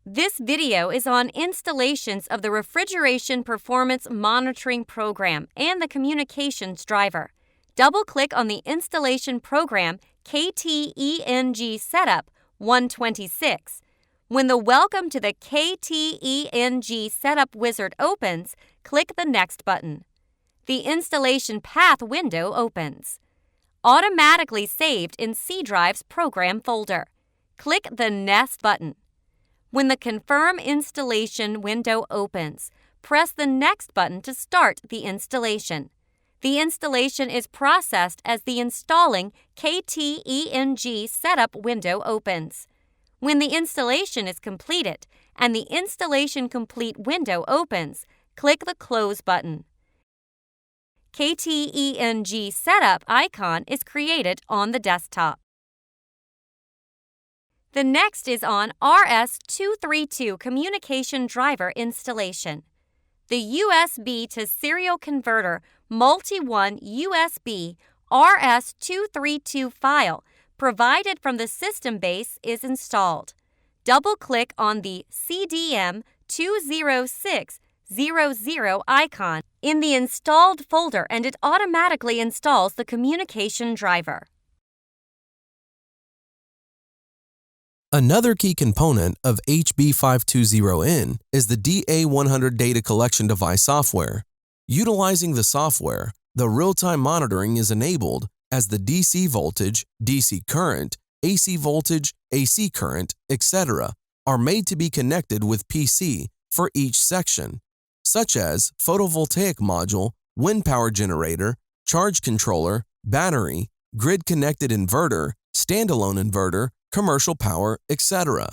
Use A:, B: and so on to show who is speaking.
A: This video is on installations of the Refrigeration Performance Monitoring Program and the Communications Driver. Double-click on the installation program KTENG Setup 126. When the Welcome to the KTENG Setup wizard opens, click the Next button. The Installation Path window opens. Automatically saved in C Drive's Program folder. Click the Next button. When the Confirm Installation window opens, press the Next button to start the installation. The installation is processed as the Installing KTENG Setup window opens. When the installation is completed and the Installation Complete window opens, click the Close button. KTENG Setup icon is created on the desktop. The next is on RS-232 Communication Driver installation. The USB to serial converter Multi-1 USB RS-232 file provided from the system base is installed. Double-click on the CDM 20600 icon in the Installed folder and it automatically installs the communication driver.
B: Another key component of HB520N is the DA100 data collection device software. Utilizing the software, the real-time monitoring is enabled as the DC voltage, DC current, AC voltage, AC current, etc. are made to be connected with PC for each section, such as photovoltaic module, wind power generator, charge controller, battery, grid-connected inverter, standalone inverter, commercial power, etc.